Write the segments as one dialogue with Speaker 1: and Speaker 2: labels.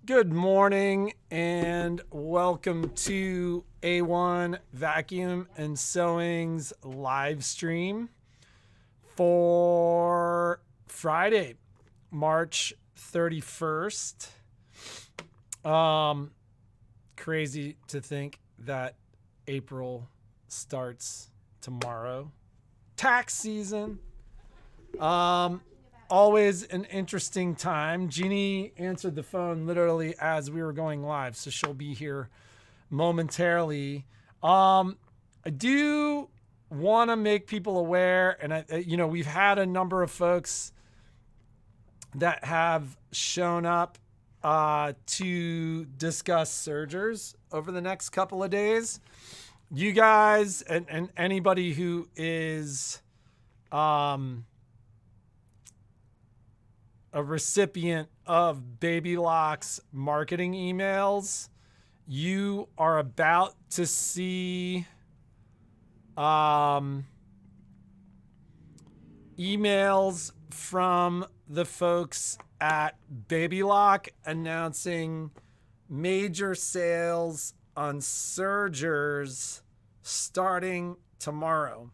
Speaker 1: Good morning and welcome to A1 Vacuum and Sewing's live stream for Friday, March 31st. Crazy to think that April starts tomorrow. Tax season. Always an interesting time. Jeannie answered the phone literally as we were going live, so she'll be here momentarily. I do want to make people aware, and we've had a number of folks that have shown up to discuss sergers over the next couple of days. You guys and anybody who is a recipient of Baby Lock's marketing emails, you are about to see emails from the folks at Baby Lock announcing major sales on sergers starting tomorrow.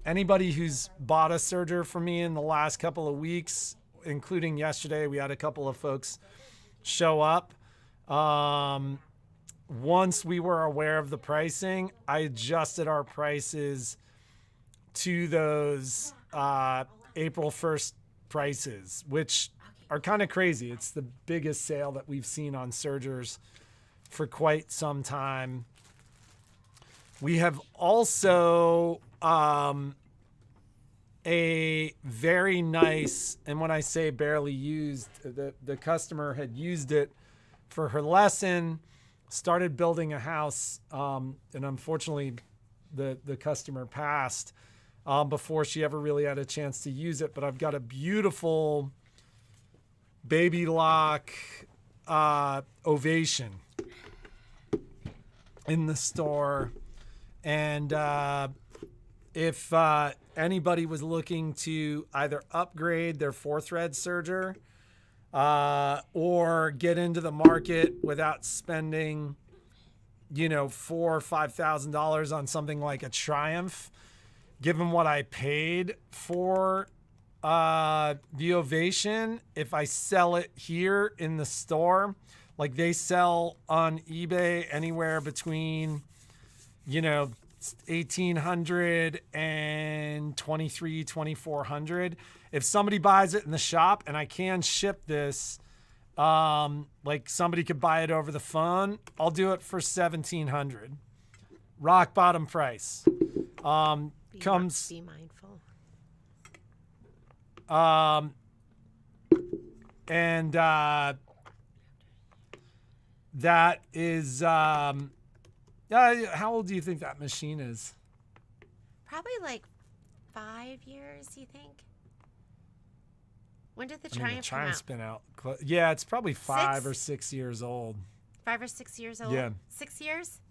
Speaker 1: Anybody who's bought a serger from me in the last couple of weeks, including yesterday, we had a couple of folks show up. Once we were aware of the pricing, I adjusted our prices to those April 1st prices, which are kind of crazy. It's the biggest sale that we've seen on sergers for quite some time. We have also a very nice, and when I say barely used, the customer had used it for her lesson, started building a house, and unfortunately the customer passed before she ever really had a chance to use it. But I've got a beautiful Baby Lock Ovation in the store. And if anybody was looking to either upgrade their 4-thread serger or get into the market without spending, $4,000 or $5,000 on something like a Triumph, given what I paid for the Ovation, if I sell it here in the store, like they sell on eBay anywhere between $1,800 and $2,400. If somebody buys it in the shop and I can ship this, like somebody could buy it over the phone, I'll do it for $1,700. Rock bottom price. Be mindful. And that is how old do you think that machine is?
Speaker 2: Probably like 5 years, you think? When did the Triumph come out?
Speaker 1: Been out. Yeah, it's probably 5 or 6 years old.
Speaker 2: 5 or 6 years old?
Speaker 1: Yeah.
Speaker 2: 6 years?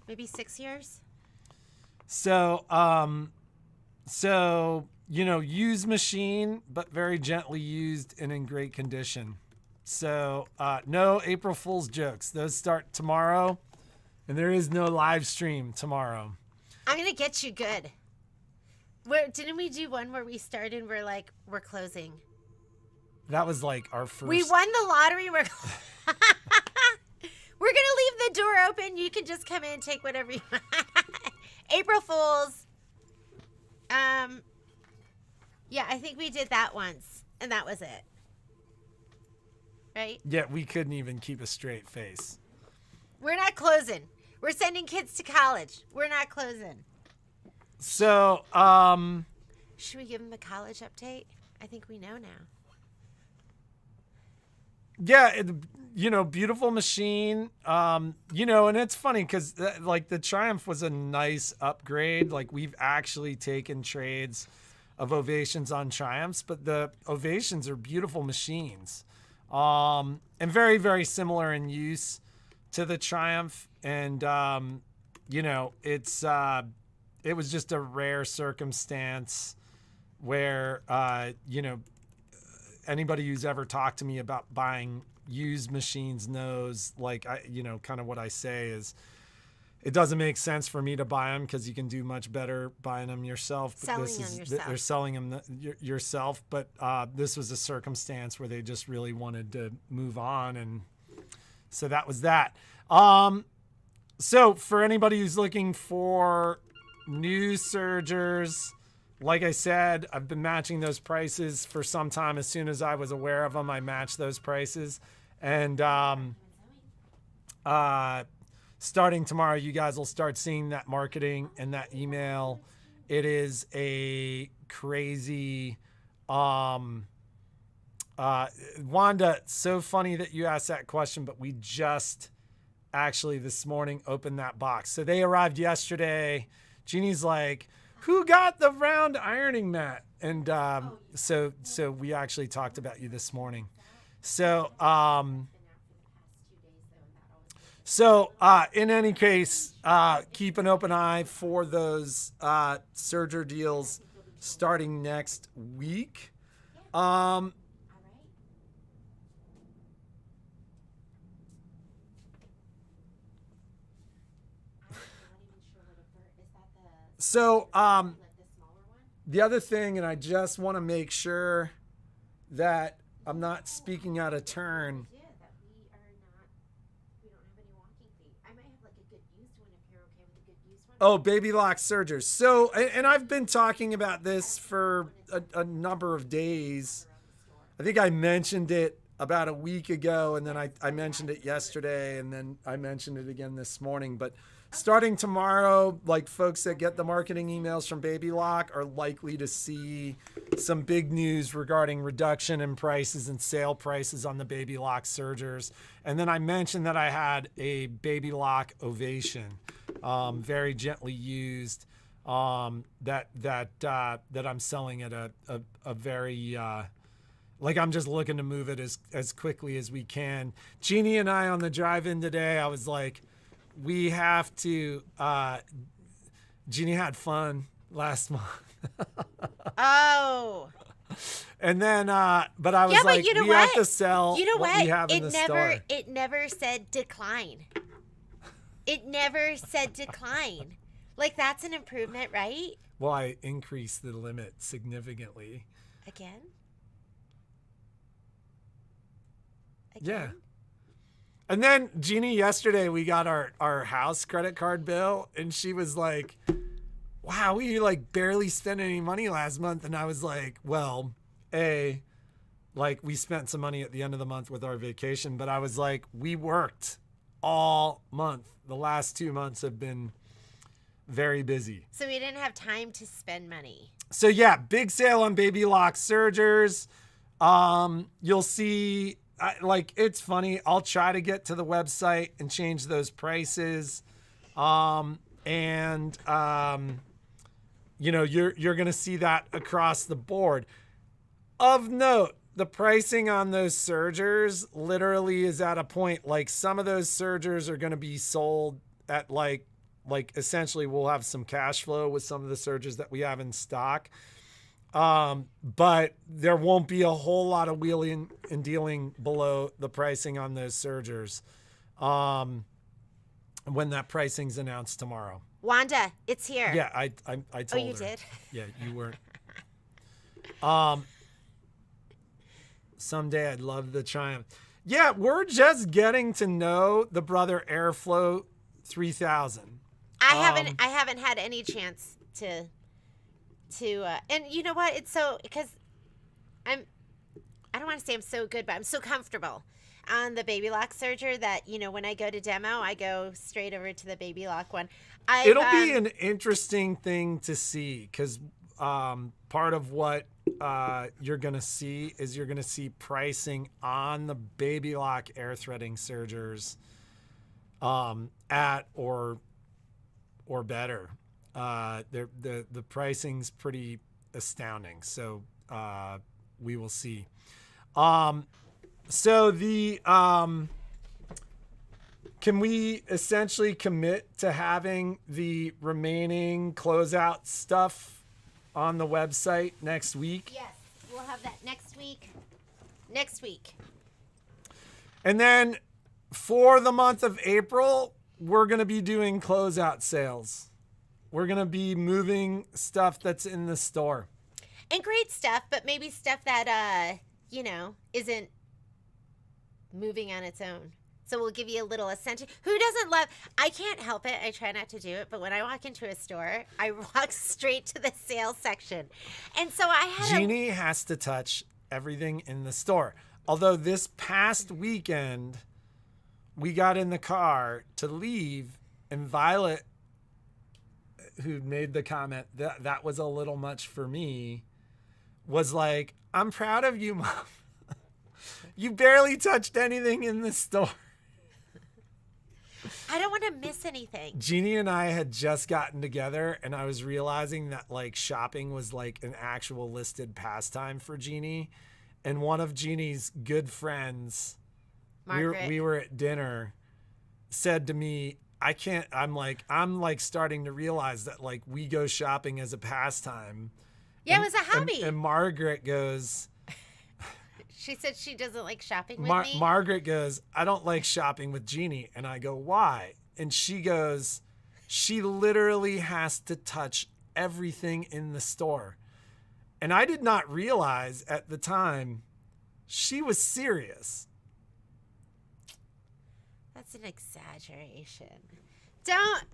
Speaker 2: Maybe 6 years?
Speaker 1: So, used machine, but very gently used and in great condition. So, no April Fool's jokes. Those start tomorrow. And there is no live stream tomorrow.
Speaker 2: I'm going to get you good. Didn't we do one where we started and we're closing?
Speaker 1: That was like our first.
Speaker 2: We won the lottery. We're going to leave the door open. You can just come in and take whatever you want. April Fools. Yeah, I think we did that once. And that was it. Right?
Speaker 1: Yeah, we couldn't even keep a straight face.
Speaker 2: We're not closing. We're sending kids to college. We're not closing.
Speaker 1: So,
Speaker 2: should we give them the college update? I think we know now.
Speaker 1: Yeah, beautiful machine. And it's funny because the Triumph was a nice upgrade. Like we've actually taken trades of Ovations on Triumphs, but the Ovations are beautiful machines. And very, very similar in use to the Triumph, and it was just a rare circumstance where anybody who's ever talked to me about buying used machines knows, like, kind of what I say is, it doesn't make sense for me to buy them because you can do much better buying them yourself. But they're selling them yourself. But this was a circumstance where they just really wanted to move on, and so that was that. So for anybody who's looking for new sergers, like I said, I've been matching those prices for some time. As soon as I was aware of them, I matched those prices, and starting tomorrow, you guys will start seeing that marketing and that email. It is a crazy, Wanda, so funny that you asked that question, but we just actually this morning opened that box. So they arrived yesterday. Jeannie's like, who got the round ironing mat? And so we actually talked about you this morning. So, in any case, keep an open eye for those serger deals starting next week. So the other thing, and I just want to make sure that I'm not speaking out of turn. Oh, baby lock sergers. So, and I've been talking about this for a number of days. I think I mentioned it about a week ago, and then I mentioned it yesterday, and then I mentioned it again this morning. But starting tomorrow, like, folks that get the marketing emails from Baby Lock are likely to see some big news regarding reduction in prices and sale prices on the Baby Lock sergers. And then I mentioned that I had a Baby Lock Ovation, very gently used, that I'm selling at a very, like, I'm just looking to move it as quickly as we can. Jeannie and I on the drive-in today, I was like, we have to, Jeannie had fun last month.
Speaker 2: Oh.
Speaker 1: And then, but I was like, we have to sell what we have in the store.
Speaker 2: It never said decline. It never said decline. Like, that's an improvement, right?
Speaker 1: Well, I increased the limit significantly.
Speaker 2: Again?
Speaker 1: Yeah. And then Jeannie, yesterday we got our house credit card bill, and she was like, wow, we like barely spent any money last month. And I was like, well, like, we spent some money at the end of the month with our vacation, but I was like, we worked all month. The last 2 months have been very busy.
Speaker 2: So we didn't have time to spend money.
Speaker 1: So yeah, big sale on Baby Lock sergers. You'll see, like, it's funny. I'll try to get to the website and change those prices. You're going to see that across the board. Of note, the pricing on those sergers literally is at a point, like, some of those sergers are going to be sold at like essentially we'll have some cash flow with some of the sergers that we have in stock. But there won't be a whole lot of wheeling and dealing below the pricing on those sergers when that pricing's announced tomorrow.
Speaker 2: Wanda, it's here.
Speaker 1: Yeah, I told her.
Speaker 2: Oh, you did?
Speaker 1: Yeah, you weren't. Someday I'd love the Triumph. Yeah, we're just getting to know the Brother Airflow 3000.
Speaker 2: I haven't had any chance to and you know what? It's so, because I don't want to say I'm so good, but I'm so comfortable on the Baby Lock serger that, when I go to demo, I go straight over to the Baby Lock one.
Speaker 1: It'll be an interesting thing to see, because part of what you're going to see is you're going to see pricing on the Baby Lock air threading sergers at or better. The pricing's pretty astounding, so we will see. So the can we essentially commit to having the remaining closeout stuff on the website next week?
Speaker 2: Yes, we'll have that next week. next week.
Speaker 1: And then for the month of April, we're going to be doing closeout sales. We're going to be moving stuff that's in the store.
Speaker 2: And great stuff, but maybe stuff that, isn't moving on its own. So we'll give you a little incentive. Who doesn't love, I can't help it. I try not to do it. But when I walk into a store, I walk straight to the sales section. And so I had
Speaker 1: Jeannie has to touch everything in the store. Although this past weekend, we got in the car to leave, and Violet, who made the comment that was a little much for me, was like, I'm proud of you, Mom. You barely touched anything in the store.
Speaker 2: I don't want to miss anything.
Speaker 1: Jeannie and I had just gotten together, and I was realizing that like shopping was like an actual listed pastime for Jeannie. And one of Jeannie's good friends,
Speaker 2: Margaret.
Speaker 1: we were at dinner, said to me, I'm like starting to realize that like we go shopping as a pastime.
Speaker 2: Yeah, it was a hobby.
Speaker 1: And Margaret goes,
Speaker 2: she said she doesn't like shopping with me.
Speaker 1: Margaret goes, I don't like shopping with Jeannie. And I go, why? And she goes, she literally has to touch everything in the store. And I did not realize at the time she was serious.
Speaker 2: That's an exaggeration.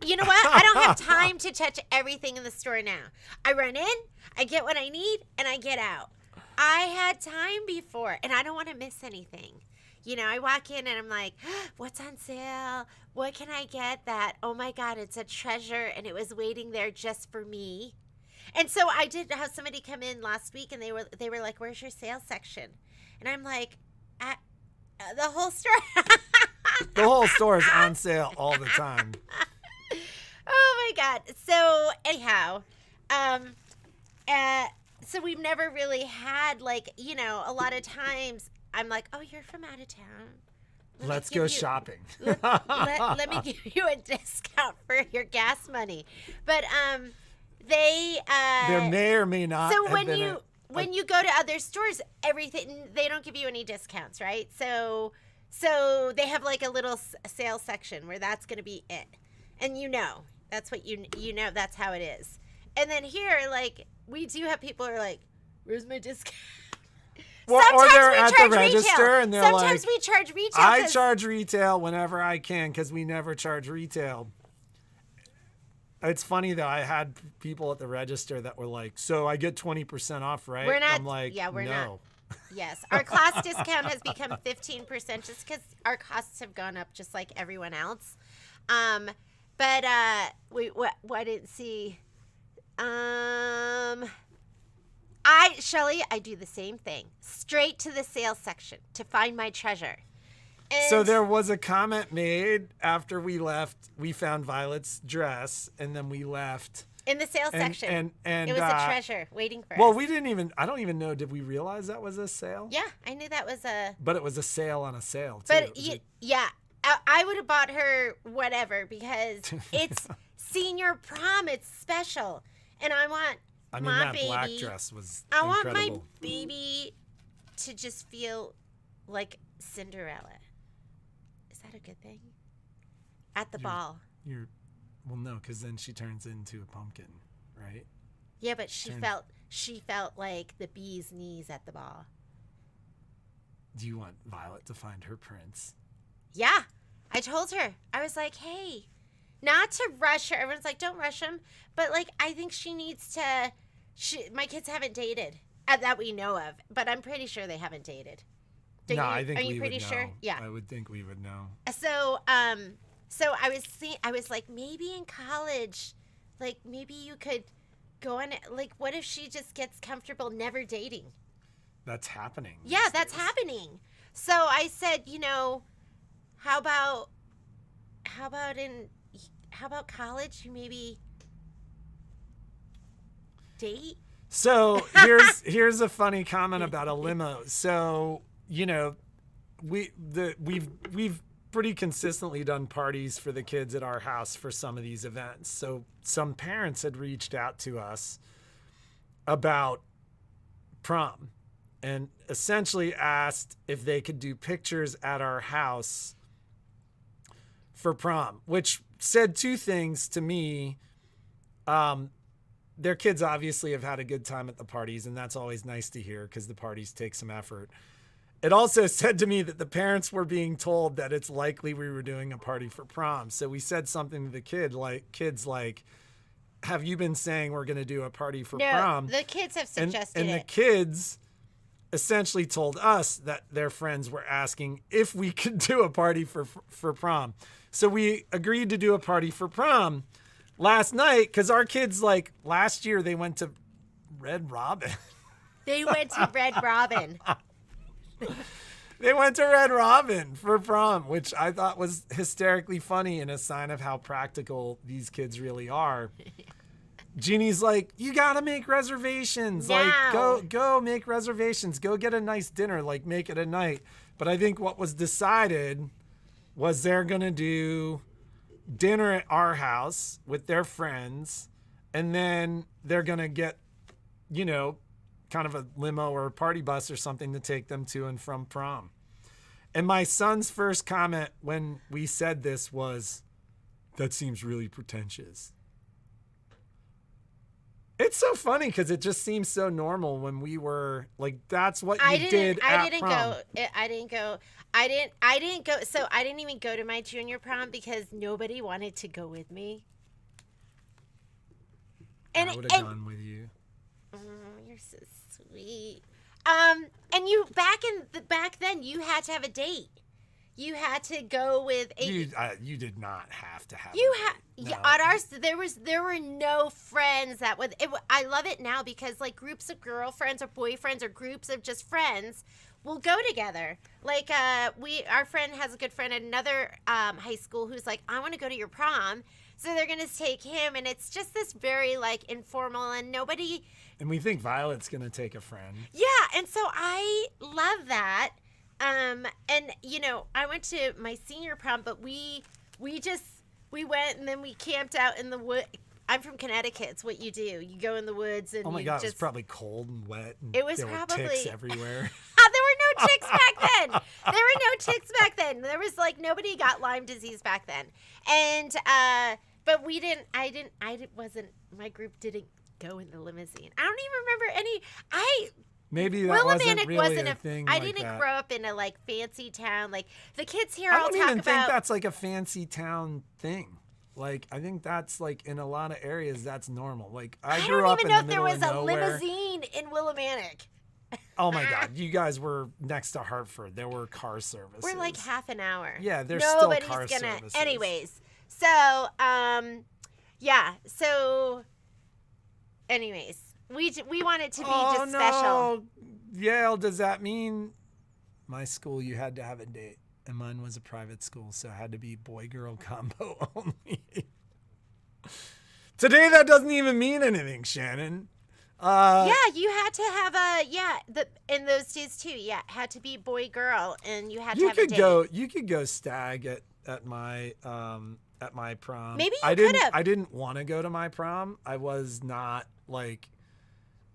Speaker 2: You know what? I don't have time to touch everything in the store now. I run in, I get what I need, and I get out. I had time before, and I don't want to miss anything. I walk in and I'm like, what's on sale? What can I get that, oh my God, it's a treasure and it was waiting there just for me? And so I did have somebody come in last week and they were like, where's your sales section? And I'm like, at the whole store.
Speaker 1: The whole store is on sale all the time.
Speaker 2: Oh my God. So anyhow, so we've never really had a lot of times I'm like, oh, you're from out of town.
Speaker 1: Let's go shopping.
Speaker 2: Let me give you a discount for your gas money. But there
Speaker 1: may or may not.
Speaker 2: So when you go to other stores, everything, they don't give you any discounts, right? So they have like a little sales section where that's going to be it. And that's what that's how it is. And then here, like, we do have people who are like, where's my discount?
Speaker 1: Well, or they're at the register and they're
Speaker 2: Sometimes
Speaker 1: like,
Speaker 2: we charge retail.
Speaker 1: I charge retail whenever I can because we never charge retail. It's funny though. I had people at the register that were like, so I get 20% off, right?
Speaker 2: We're not.
Speaker 1: I'm like,
Speaker 2: we're
Speaker 1: no.
Speaker 2: not. Yes, our class discount has become 15% just because our costs have gone up just like everyone else. But I didn't see. Shelly, I do the same thing. Straight to the sales section to find my treasure. And
Speaker 1: So there was a comment made after we left. We found Violet's dress, and then we left.
Speaker 2: in the sales section.
Speaker 1: And
Speaker 2: it was a treasure waiting for us.
Speaker 1: Well, I don't even know. Did we realize that was a sale?
Speaker 2: Yeah, I knew that was a.
Speaker 1: But it was a sale on a sale, too.
Speaker 2: But yeah, I would have bought her whatever because it's senior prom. It's special, and I want my
Speaker 1: that
Speaker 2: baby.
Speaker 1: black dress was
Speaker 2: I
Speaker 1: incredible.
Speaker 2: want my baby to just feel like Cinderella. Is that a good thing? At the ball.
Speaker 1: Well, no, because then she turns into a pumpkin, right?
Speaker 2: Yeah, but she felt like the bee's knees at the ball.
Speaker 1: Do you want Violet to find her prince?
Speaker 2: Yeah, I told her. I was like, hey, not to rush her. Everyone's like, don't rush him. But, like, I think she needs to. My kids haven't dated that we know of, but I'm pretty sure they haven't dated.
Speaker 1: I think
Speaker 2: are you
Speaker 1: we
Speaker 2: pretty
Speaker 1: would
Speaker 2: sure?
Speaker 1: know.
Speaker 2: Yeah.
Speaker 1: I would think we would know.
Speaker 2: So I was like, maybe in college, like, maybe you could go on, like, what if she just gets comfortable never dating?
Speaker 1: That's happening.
Speaker 2: Yeah, that's happening. So I said, how about college? You maybe date?
Speaker 1: So here's a funny comment about a limo. So, we've pretty consistently done parties for the kids at our house for some of these events. So some parents had reached out to us about prom. and essentially asked if they could do pictures at our house for prom, which said two things to me. Their kids obviously have had a good time at the parties, and that's always nice to hear because the parties take some effort. It also said to me that the parents were being told that it's likely we were doing a party for prom. So we said something to the kids like, have you been saying we're going to do a party for prom?
Speaker 2: The kids have suggested
Speaker 1: and
Speaker 2: it.
Speaker 1: The kids essentially told us that their friends were asking if we could do a party for prom. So we agreed to do a party for prom last night because our kids, like last year, they went to Red Robin.
Speaker 2: They went to Red Robin.
Speaker 1: They went to Red Robin for prom, which I thought was hysterically funny and a sign of how practical these kids really are. Jeannie's like, you got to make reservations.
Speaker 2: Now.
Speaker 1: Like, go make reservations. Go get a nice dinner. Like, make it a night. But I think what was decided was they're going to do dinner at our house with their friends. And then they're going to get, you know, kind of a limo or a party bus or something to take them to and from prom. And my son's first comment when we said this was, that seems really pretentious. It's so funny because it just seems so normal when we were like, that's what you did at prom.
Speaker 2: I didn't go. So I didn't even go to my junior prom because nobody wanted to go with me. And
Speaker 1: I would have gone with you.
Speaker 2: Oh, you're so sweet. And you back then you had to have a date. You had to go with a.
Speaker 1: You did not have to have.
Speaker 2: You had
Speaker 1: no.
Speaker 2: at ours. There were no friends that would. I love it now because like groups of girlfriends or boyfriends or groups of just friends will go together. Like our friend has a good friend at another high school who's like, I want to go to your prom, so they're gonna take him, and it's just this very like informal and nobody.
Speaker 1: And we think Violet's gonna take a friend.
Speaker 2: Yeah, and so I love that. And you know, I went to my senior prom, but we went and then we camped out in the wood. I'm from Connecticut. It's what you do. You go in the woods and
Speaker 1: oh my god, it was probably cold and wet. And
Speaker 2: it was
Speaker 1: there
Speaker 2: probably
Speaker 1: were ticks everywhere.
Speaker 2: There were no ticks back then. There was like nobody got Lyme disease back then, and but we didn't. My group didn't go in the limousine. I don't even remember any.
Speaker 1: Maybe that wasn't really a thing.
Speaker 2: I didn't grow up in a like fancy town. Like the kids here all talk about.
Speaker 1: I don't even think that's like a fancy town thing. Like I think that's like in a lot of areas that's normal. Like I grew up in the middle of nowhere.
Speaker 2: I don't even know if there was a limousine in Willimantic.
Speaker 1: Oh my God, you guys were next to Hartford. There were car services.
Speaker 2: We're like half an hour.
Speaker 1: Yeah, there's still car services.
Speaker 2: Anyways, so yeah. So, anyways. We want it to be just special.
Speaker 1: Yale, does that mean my school you had to have a date? And mine was a private school, so it had to be boy-girl combo only. Today that doesn't even mean anything, Shannon.
Speaker 2: Yeah, you had to have in those days too. Yeah, it had to be boy-girl, and you had to have a date.
Speaker 1: You could go stag at my prom.
Speaker 2: Maybe you could have.
Speaker 1: I didn't want to go to my prom. I was not like.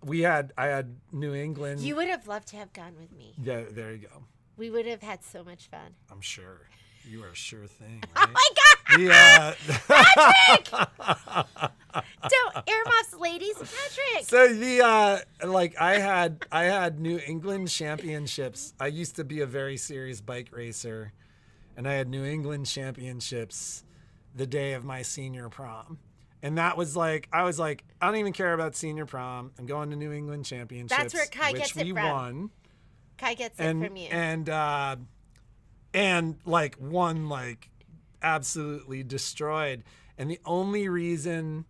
Speaker 1: I had New England.
Speaker 2: You would have loved to have gone with me.
Speaker 1: Yeah, there you go.
Speaker 2: We would have had so much fun.
Speaker 1: I'm sure. You are a sure thing. Right?
Speaker 2: Oh my God! Patrick! Don't earmuffs, ladies, Patrick.
Speaker 1: So I had New England championships. I used to be a very serious bike racer, and I had New England championships the day of my senior prom. And that was like, I was like, I don't even care about senior prom. I'm going to New England championships.
Speaker 2: That's where Kai gets it from.
Speaker 1: Which we won.
Speaker 2: Kai gets it from you.
Speaker 1: And like one like absolutely destroyed. And the only reason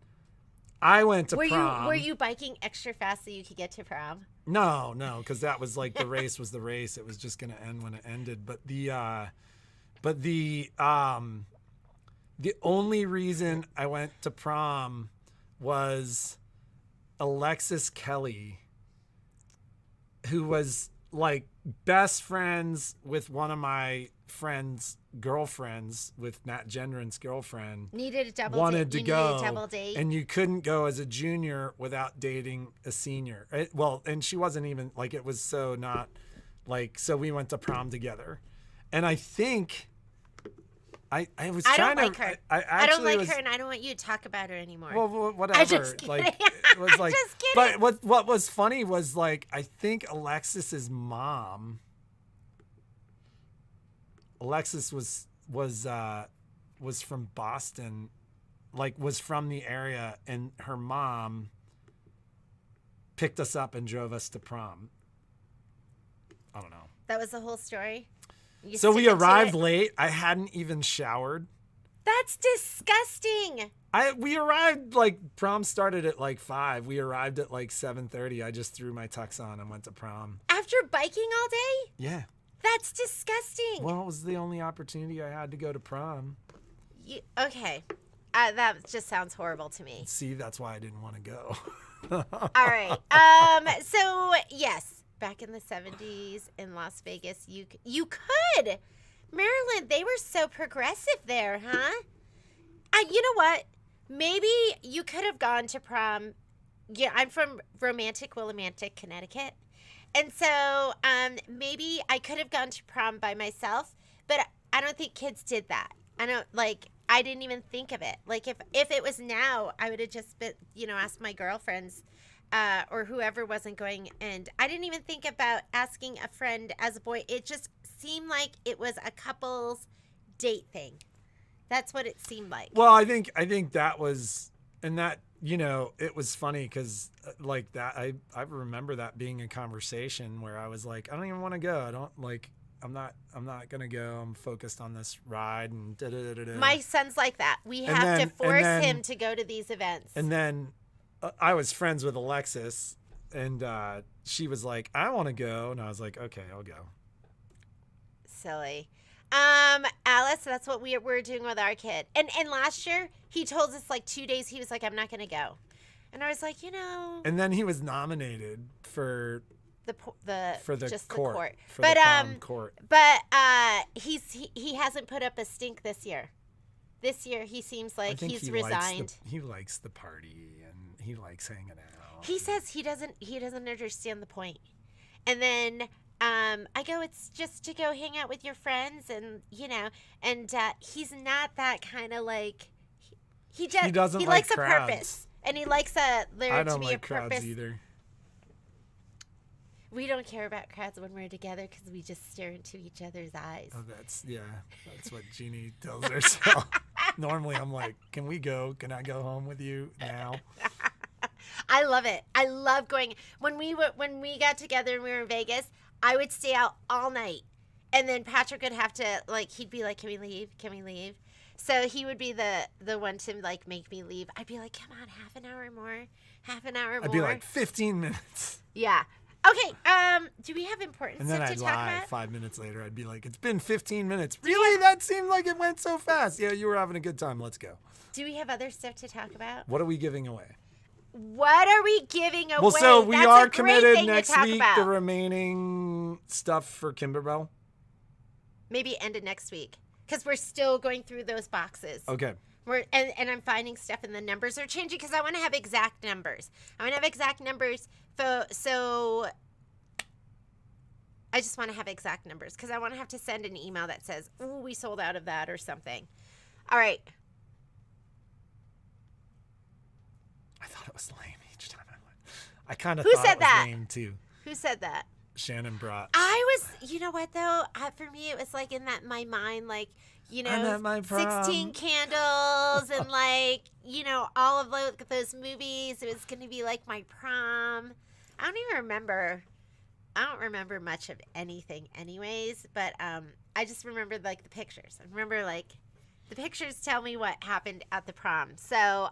Speaker 1: I went to prom.
Speaker 2: Were you biking extra fast so you could get to prom?
Speaker 1: No, because that was like the race was the race. It was just gonna end when it ended. But the only reason I went to prom was Alexis Kelly, who was like best friends with one of my friends' girlfriends with Matt Gendron's girlfriend
Speaker 2: Needed a double
Speaker 1: wanted
Speaker 2: date.
Speaker 1: to go,
Speaker 2: Needed a double date.
Speaker 1: and you couldn't go as a junior without dating a senior. Well, and she wasn't even like, it was so not like, so we went to prom together, and I think I was trying
Speaker 2: don't like
Speaker 1: to.
Speaker 2: her.
Speaker 1: I
Speaker 2: don't like
Speaker 1: was,
Speaker 2: her, and I don't want you to talk about her anymore.
Speaker 1: Well, whatever.
Speaker 2: I'm just kidding.
Speaker 1: Like, it was like,
Speaker 2: just kidding.
Speaker 1: but what was funny was like, I think Alexis's mom. Alexis was from Boston, like was from the area, and her mom picked us up and drove us to prom. I don't know.
Speaker 2: That was the whole story.
Speaker 1: So we arrived late. I hadn't even showered.
Speaker 2: That's disgusting.
Speaker 1: We arrived like prom started at like 5. We arrived at like 7:30. I just threw my tux on and went to prom.
Speaker 2: After biking all day?
Speaker 1: Yeah.
Speaker 2: That's disgusting.
Speaker 1: Well, it was the only opportunity I had to go to prom.
Speaker 2: Okay. That just sounds horrible to me.
Speaker 1: See, that's why I didn't want to go.
Speaker 2: All right. So yes, back in the 70s in Las Vegas, you could. Maryland, they were so progressive there, huh? You know what? Maybe you could have gone to prom. Yeah, I'm from romantic Willimantic, Connecticut. And so maybe I could have gone to prom by myself, but I don't think kids did that. I didn't even think of it. Like if it was now, I would have just been, asked my girlfriends or whoever wasn't going. And I didn't even think about asking a friend as a boy. It just seemed like it was a couple's date thing. That's what it seemed like.
Speaker 1: Well, I think that was, and that, it was funny because like that, I remember that being a conversation where I was like, I don't even want to go. I don't like, I'm not going to go. I'm focused on this ride and da-da-da-da-da.
Speaker 2: My son's like that. We have to force him to go to these events.
Speaker 1: And then I was friends with Alexis, and she was like, I want to go. And I was like, okay, I'll go.
Speaker 2: Silly. Alice, that's what we're doing with our kid. And last year, he told us like 2 days, he was like, I'm not going to go. And I was like,
Speaker 1: And then he was nominated for the court. For the prom court.
Speaker 2: But he hasn't put up a stink this year. This year, he seems like he's resigned.
Speaker 1: He likes the party, and he likes hanging out.
Speaker 2: He says he doesn't understand the point. And then I go, it's just to go hang out with your friends, and and he's not that kind of like he doesn't. He likes
Speaker 1: crowds.
Speaker 2: A purpose, and he likes there to be a purpose.
Speaker 1: I don't like crowds either.
Speaker 2: We don't care about crowds when we're together because we just stare into each other's eyes.
Speaker 1: Oh, that's what Jeannie tells herself. Normally, I'm like, can we go? Can I go home with you now?
Speaker 2: I love it. I love going. When we got together and we were in Vegas, I would stay out all night. And then Patrick would have to, he'd be like, can we leave? Can we leave? So he would be the one to, make me leave. I'd be like, come on, half an hour more.
Speaker 1: I'd be like, 15 minutes.
Speaker 2: Yeah. Okay, do we have important stuff to talk about? And then I'd lie
Speaker 1: 5 minutes later. I'd be like, it's been 15 minutes. Really? That seemed like it went so fast. Yeah, you were having a good time. Let's go.
Speaker 2: Do we have other stuff to talk about?
Speaker 1: What are we giving away?
Speaker 2: What are we giving away?
Speaker 1: Well, so we are committed next week,
Speaker 2: about.
Speaker 1: the remaining stuff for Kimberbell.
Speaker 2: Maybe end of next week, because we're still going through those boxes.
Speaker 1: Okay.
Speaker 2: And I'm finding stuff, and the numbers are changing because I want to have exact numbers. So I just want to have exact numbers because I want to have to send an email that says, "Ooh, we sold out of that" or something. All right.
Speaker 1: I thought it was lame each time I went. I kind of thought it was lame too.
Speaker 2: Who said that?
Speaker 1: Shannon brought.
Speaker 2: You know what though? For me, it was like in my mind,
Speaker 1: I'm at my prom.
Speaker 2: 16 candles and all of those movies. It was going to be like my prom. I don't even remember. I don't remember much of anything anyways, but I just remember the pictures. I remember the pictures tell me what happened at the prom. So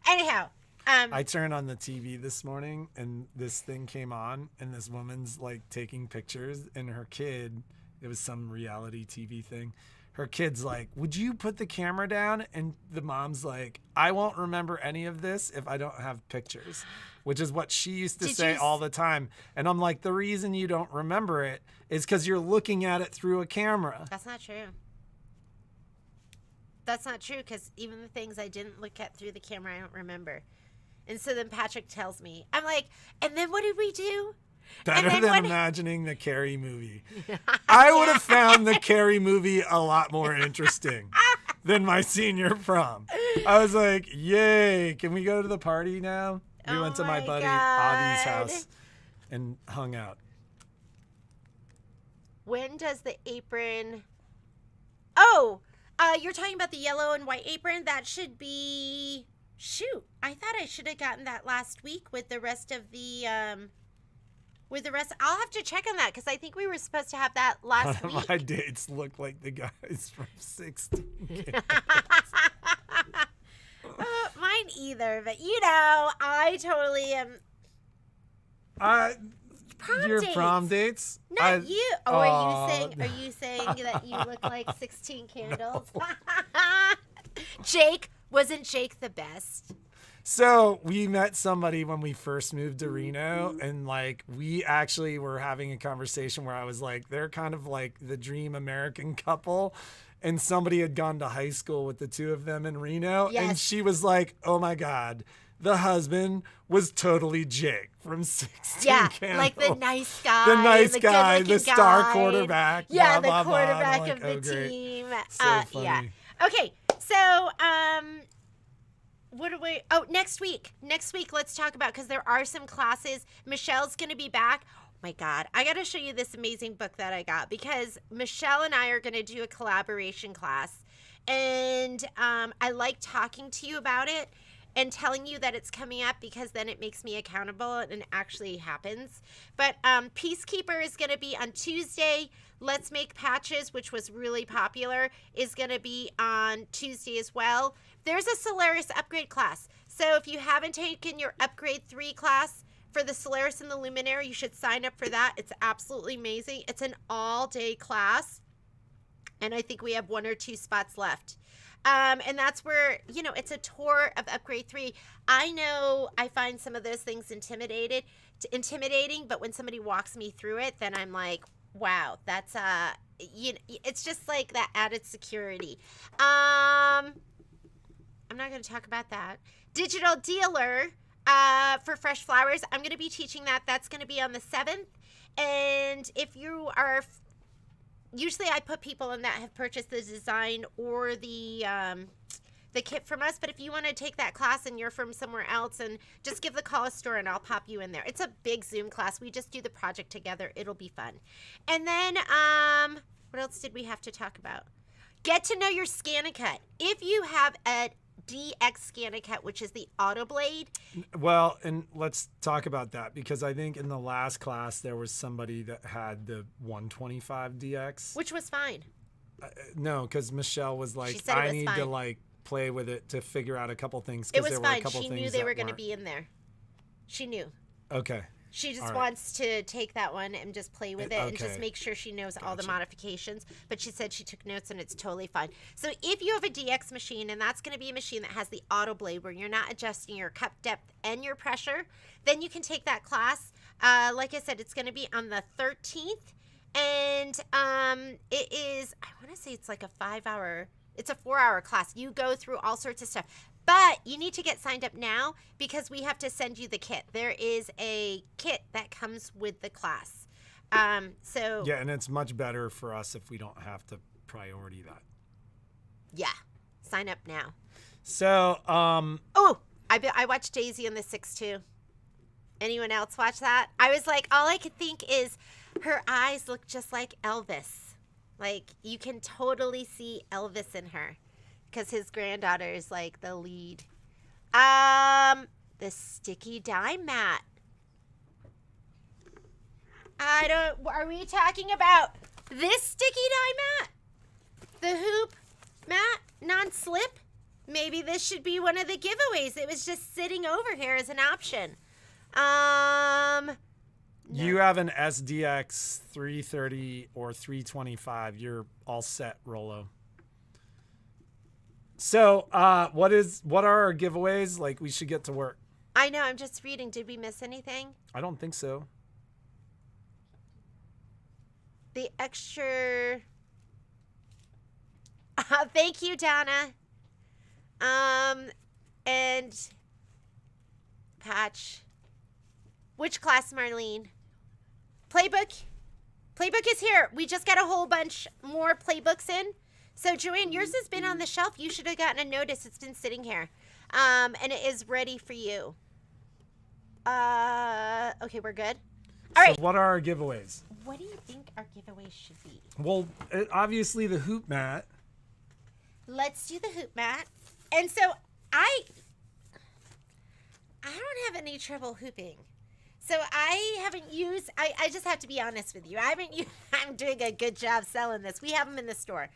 Speaker 2: anyhow.
Speaker 1: I turned on the TV this morning and this thing came on and this woman's taking pictures and her kid, it was some reality TV thing. her kid's like, would you put the camera down? And the mom's like, I won't remember any of this if I don't have pictures, which is what she used to say all the time. And I'm like, the reason you don't remember it is because you're looking at it through a camera.
Speaker 2: That's not true. That's not true, because even the things I didn't look at through the camera, I don't remember. And so then Patrick tells me, I'm like, and then what did we do?
Speaker 1: Better than imagining the Carrie movie. I would have found the Carrie movie a lot more interesting than my senior prom. I was like, yay, can we go to the party now? We went to my buddy Avi's house and hung out.
Speaker 2: When does the apron... Oh, you're talking about the yellow and white apron? That should be... Shoot, I thought I should have gotten that last week with the rest of the... I'll have to check on that, because I think we were supposed to have that last week.
Speaker 1: My dates look like the guys from 16.
Speaker 2: Mine either, but I totally am.
Speaker 1: Your prom dates?
Speaker 2: Not you. Oh, are you saying that you look like 16 candles? Wasn't Jake the best?
Speaker 1: So we met somebody when we first moved to Reno, and like we actually were having a conversation where I was like, they're kind of like the dream American couple. And somebody had gone to high school with the two of them in Reno.
Speaker 2: Yes.
Speaker 1: And she was like, oh my God, the husband was totally Jake from 16 Candles.
Speaker 2: Like the nice guy.
Speaker 1: The nice guy, the star
Speaker 2: guy.
Speaker 1: quarterback.
Speaker 2: Yeah,
Speaker 1: blah,
Speaker 2: the
Speaker 1: blah,
Speaker 2: quarterback
Speaker 1: blah.
Speaker 2: of the
Speaker 1: great.
Speaker 2: team.
Speaker 1: So funny.
Speaker 2: Yeah. Okay, so what do we... Oh, next week, let's talk about, because there are some classes. Michelle's going to be back. Oh my God, I got to show you this amazing book that I got, because Michelle and I are going to do a collaboration class, and I like talking to you about it and telling you that it's coming up, because then it makes me accountable and it actually happens. But Peacekeeper is going to be on Tuesday. Let's Make Patches, which was really popular, is going to be on Tuesday as well. There's a Solaris upgrade class. So if you haven't taken your upgrade 3 class for the Solaris and the Luminary, you should sign up for that. It's absolutely amazing. It's an all-day class, and I think we have 1 or 2 spots left. And that's where, it's a tour of Upgrade 3. I know I find some of those things intimidating, but when somebody walks me through it, then I'm like, wow, that's, it's just like that added security. I'm not going to talk about that. Digital Dealer for Fresh Flowers. I'm going to be teaching that. That's going to be on the 7th. And if you are... Usually I put people in that have purchased the design or the kit from us. But if you want to take that class and you're from somewhere else, and just give the call a store and I'll pop you in there. It's a big Zoom class. We just do the project together. It'll be fun. And then what else did we have to talk about? Get to know your ScanNCut. If you have a DX ScanNCut, which is the auto blade.
Speaker 1: Well, and let's talk about that, because I think in the last class there was somebody that had the 125 DX,
Speaker 2: which was fine.
Speaker 1: No, because Michelle was like,
Speaker 2: I
Speaker 1: need
Speaker 2: fine.
Speaker 1: to like play with it to figure out a couple things.
Speaker 2: It was fine. She knew they were going to be in there. She knew.
Speaker 1: Okay.
Speaker 2: She just wants to take that one and just play with it and just make sure she knows all the modifications. But she said she took notes and it's totally fine. So if you have a DX machine, and that's going to be a machine that has the auto blade where you're not adjusting your cup depth and your pressure, then you can take that class. Like I said, it's going to be on the 13th. And it is, I want to say it's like a 4-hour class. You go through all sorts of stuff. But you need to get signed up now, because we have to send you the kit. There is a kit that comes with the class. Yeah,
Speaker 1: and it's much better for us if we don't have to priority that.
Speaker 2: Yeah, sign up now.
Speaker 1: So,
Speaker 2: I watched Daisy and the 6-2. Anyone else watch that? I was like, all I could think is her eyes look just like Elvis. Like, you can totally see Elvis in her. Because his granddaughter is like the lead. The sticky dye mat. Are we talking about this sticky dye mat? The hoop mat, non-slip? Maybe this should be one of the giveaways. It was just sitting over here as an option. No.
Speaker 1: You have an SDX 330 or 325. You're all set, Rolo. So, what are our giveaways? Like, we should get to work.
Speaker 2: I know. I'm just reading. Did we miss anything?
Speaker 1: I don't think so.
Speaker 2: The extra. Thank you, Donna. And Patch. Which class, Marlene? Playbook. Playbook is here. We just got a whole bunch more playbooks in. So, Joanne, yours has been on the shelf. You should have gotten a notice. It's been sitting here. And it is ready for you. Okay, we're good. All right.
Speaker 1: So what are our giveaways?
Speaker 2: What do you think our giveaways should be?
Speaker 1: Well, obviously the hoop mat.
Speaker 2: Let's do the hoop mat. And so I don't have any trouble hooping. So I haven't used, I just have to be honest with you. I'm doing a good job selling this. We have them in the store.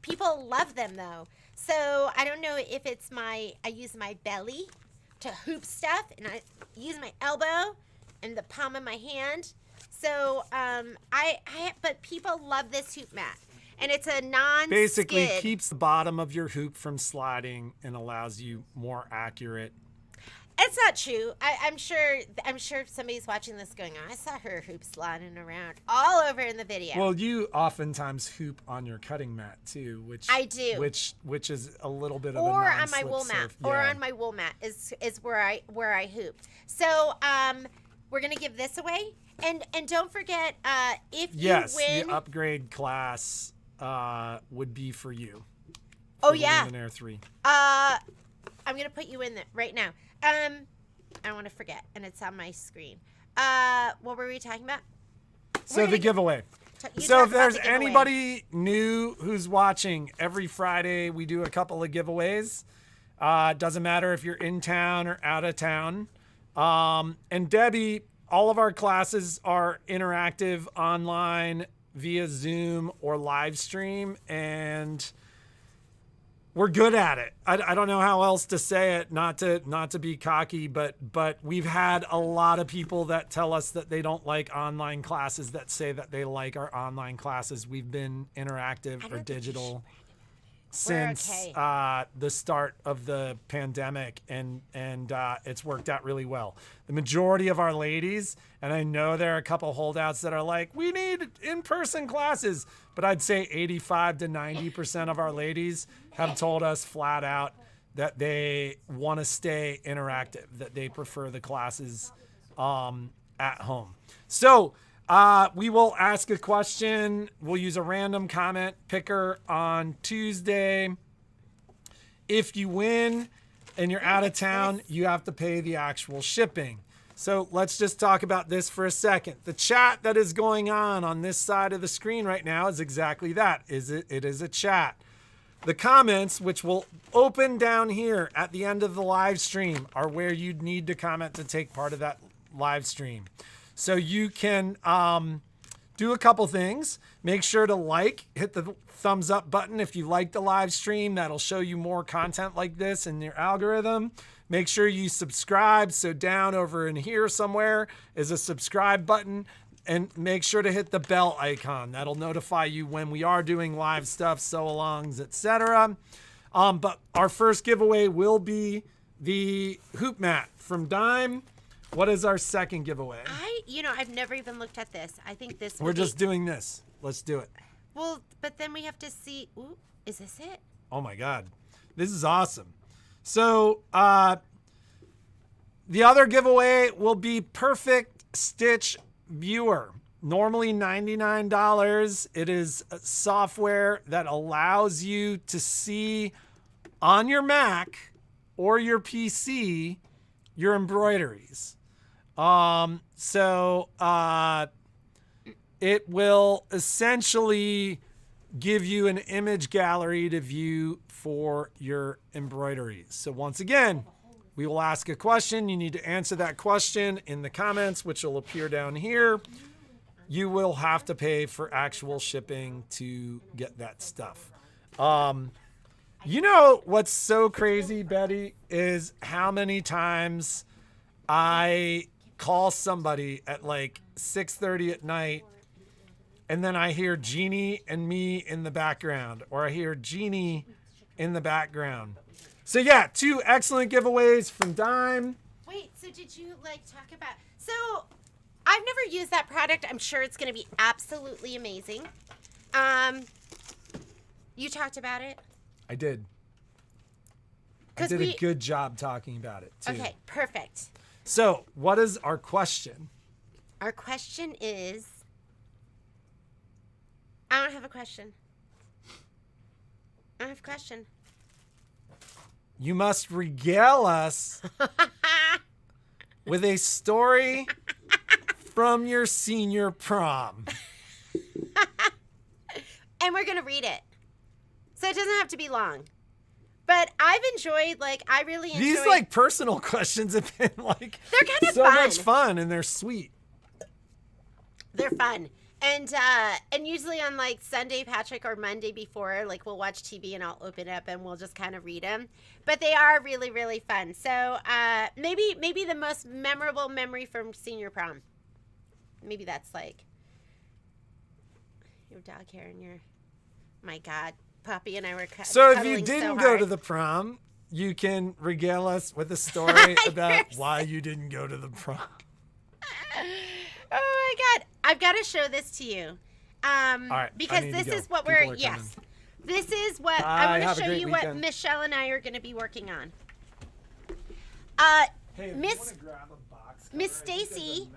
Speaker 2: People love them though. So I don't know if it's I use my belly to hoop stuff, and I use my elbow and the palm of my hand. So but people love this hoop mat. And it's a non-skid.
Speaker 1: Basically keeps the bottom of your hoop from sliding and allows you more accurate.
Speaker 2: It's not true. I'm sure somebody's watching this going, I saw her hoop sliding around all over in the video.
Speaker 1: Well, you oftentimes hoop on your cutting mat too, which
Speaker 2: I do.
Speaker 1: Which is a little bit of
Speaker 2: or
Speaker 1: a
Speaker 2: on my wool mat.
Speaker 1: surf.
Speaker 2: Or
Speaker 1: Yeah.
Speaker 2: on my wool mat is where I hoop. So we're gonna give this away. And don't forget, if
Speaker 1: Yes,
Speaker 2: you win,
Speaker 1: the upgrade class would be for you.
Speaker 2: oh
Speaker 1: for the
Speaker 2: yeah,
Speaker 1: Luminaire 3.
Speaker 2: I'm gonna put you in there right now. I don't want to forget, and it's on my screen. What were we talking about?
Speaker 1: So the giveaway.
Speaker 2: You
Speaker 1: So
Speaker 2: talk
Speaker 1: if
Speaker 2: about
Speaker 1: there's
Speaker 2: the giveaway.
Speaker 1: anybody new who's watching, every Friday we do a couple of giveaways. Doesn't matter if you're in town or out of town. And Debbie, all of our classes are interactive online via Zoom or live stream, and we're good at it. I don't know how else to say it, not to be cocky, but we've had a lot of people that tell us that they don't like online classes that say that they like our online classes. We've been interactive or digital since the start of the pandemic, and it's worked out really well. The majority of our ladies, and I know there are a couple holdouts that are like, we need in-person classes, but I'd say 85 to 90% of our ladies have told us flat out that they want to stay interactive, that they prefer the classes at home. So we will ask a question. We'll use a random comment picker on Tuesday. If you win and you're out of town, you have to pay the actual shipping. So let's just talk about this for a second. The chat that is going on this side of the screen right now is exactly that. It is a chat. The comments, which will open down here at the end of the live stream, are where you'd need to comment to take part of that live stream. So you can do a couple things. Make sure to hit the thumbs up button if you like the live stream. That'll show you more content like this in your algorithm. Make sure you subscribe. So down over in here somewhere is a subscribe button. And make sure to hit the bell icon. That'll notify you when we are doing live stuff, sew-alongs, etc. But our first giveaway will be the hoop mat from Dime. What is our second giveaway?
Speaker 2: I've never even looked at this. I think this.
Speaker 1: We're just doing this. Let's do it.
Speaker 2: Well, but then we have to see. Ooh, is this it?
Speaker 1: Oh my God, this is awesome. So the other giveaway will be Perfect Stitch Viewer. Normally $99. It is a software that allows you to see on your Mac or your PC your embroideries. So it will essentially give you an image gallery to view for your embroideries. So once again, we will ask a question. You need to answer that question in the comments, which will appear down here. You will have to pay for actual shipping to get that stuff. You know what's so crazy, Betty, is how many times I call somebody at like 6:30 at night, and then I hear Jeannie and me in the background, or I hear Jeannie in the background. So yeah, 2 excellent giveaways from Dime.
Speaker 2: Wait, so did you like talk about? So I've never used that product. I'm sure it's going to be absolutely amazing. You talked about it.
Speaker 1: I did. I did a good job talking about it too.
Speaker 2: Okay, perfect.
Speaker 1: So what is our question?
Speaker 2: Our question is. I don't have a question. I don't have a question.
Speaker 1: You must regale us with a story from your senior prom.
Speaker 2: And we're going to read it. So it doesn't have to be long. But I've enjoyed, I really enjoyed.
Speaker 1: These, personal questions have been,
Speaker 2: they're kind of
Speaker 1: so
Speaker 2: fun.
Speaker 1: much fun, and they're sweet.
Speaker 2: They're fun. And usually on, Sunday, Patrick, or Monday before, we'll watch TV and I'll open up and we'll just kind of read them. But they are really, really fun. So maybe the most memorable memory from senior prom. Maybe that's, your dog hair and your... My God. Poppy and I were
Speaker 1: So if you didn't go to the prom, you can regale us with a story about why you didn't go to the prom.
Speaker 2: Oh my God. I've got to show this to you.
Speaker 1: All right,
Speaker 2: because this is what we're, yes. This is what, I want to show you what Michelle and I are going to be working on.
Speaker 1: Hey,
Speaker 2: Miss Stacy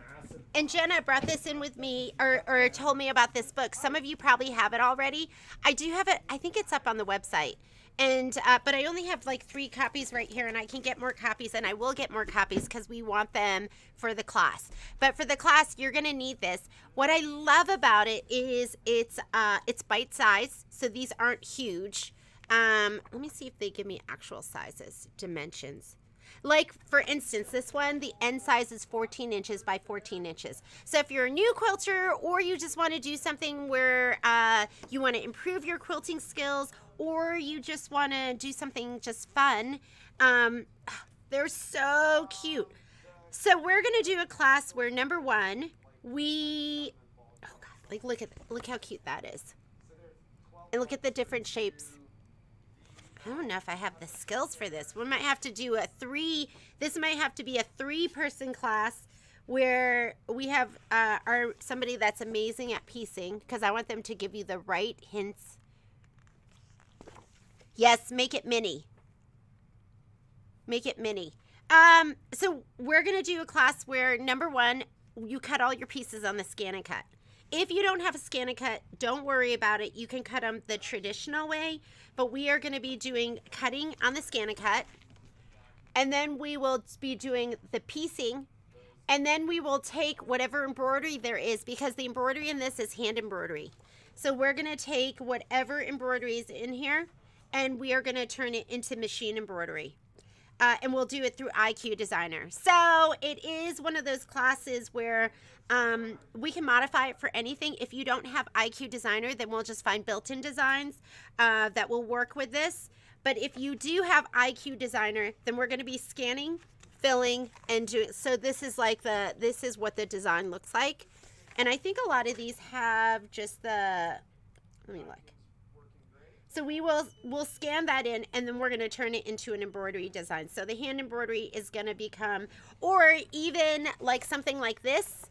Speaker 2: and Jenna brought this in with me, or told me about this book. Some of you probably have it already. I do have it. I think it's up on the website. And but I only have 3 copies right here, and I can get more copies, and I will get more copies because we want them for the class. But for the class, you're going to need this. What I love about it is it's bite size, so these aren't huge. Let me see if they give me actual sizes, dimensions. For instance, this one, the end size is 14 inches by 14 inches. So if you're a new quilter, or you just want to do something where you want to improve your quilting skills, or you just want to do something just fun, they're so cute. So we're going to do a class where, number one, oh God, look how cute that is. And look at the different shapes. I don't know if I have the skills for this. We might have to do this might have to be a 3-person class where we have somebody that's amazing at piecing, because I want them to give you the right hints. Yes, make it mini. Make it mini. So we're going to do a class where, number one, you cut all your pieces on the scan and cut. If you don't have a scan and cut, don't worry about it. You can cut them the traditional way, but we are going to be doing cutting on the scan and cut. And then we will be doing the piecing. And then we will take whatever embroidery there is, because the embroidery in this is hand embroidery. So we're going to take whatever embroidery is in here, and we are going to turn it into machine embroidery. And we'll do it through IQ Designer. So it is one of those classes where we can modify it for anything. If you don't have IQ Designer, then we'll just find built-in designs that will work with this. But if you do have IQ Designer, then we're going to be scanning, filling, and doing. So this is this is what the design looks like. And I think a lot of these have just let me look. So we'll scan that in, and then we're going to turn it into an embroidery design. So the hand embroidery is going to become, or even something like this.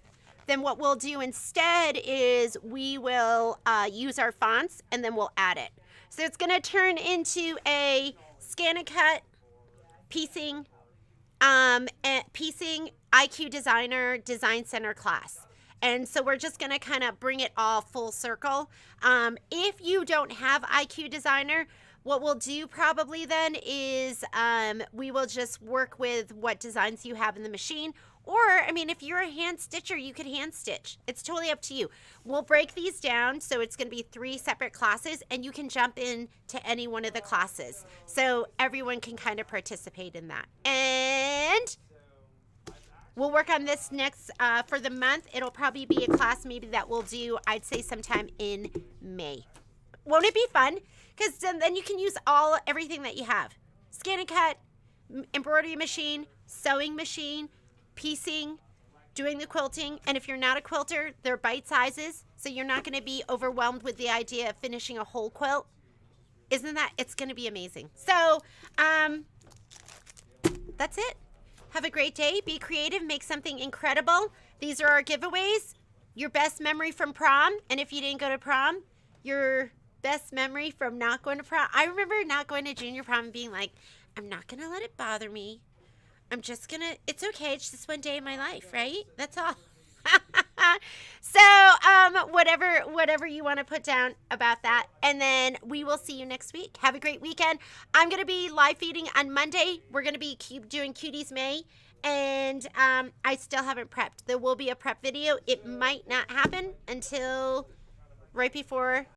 Speaker 2: Then what we'll do instead is we will use our fonts, and then we'll add it. So it's going to turn into a scan and cut, piecing IQ Designer Design Center class. And so we're just going to kind of bring it all full circle. If you don't have IQ Designer, what we'll do probably then is we will just work with what designs you have in the machine. Or, if you're a hand stitcher, you could hand stitch. It's totally up to you. We'll break these down, so it's going to be 3 separate classes, and you can jump in to any one of the classes. So everyone can kind of participate in that. And we'll work on this next for the month. It'll probably be a class maybe that we'll do, I'd say, sometime in May. Won't it be fun? Because then you can use everything that you have. Scan and cut, embroidery machine, sewing machine, piecing, doing the quilting. And if you're not a quilter, they're bite sizes, so you're not going to be overwhelmed with the idea of finishing a whole quilt. it's going to be amazing. So, that's it. Have a great day. Be creative. Make something incredible. These are our giveaways. Your best memory from prom. And if you didn't go to prom, your best memory from not going to prom. I remember not going to junior prom and being like, I'm not going to let it bother me. I'm just going to, it's okay. It's just one day in my life, right? That's all. So, whatever you want to put down about that. And then we will see you next week. Have a great weekend. I'm going to be live feeding on Monday. We're going to be doing Cuties May. And I still haven't prepped. There will be a prep video. It might not happen until right before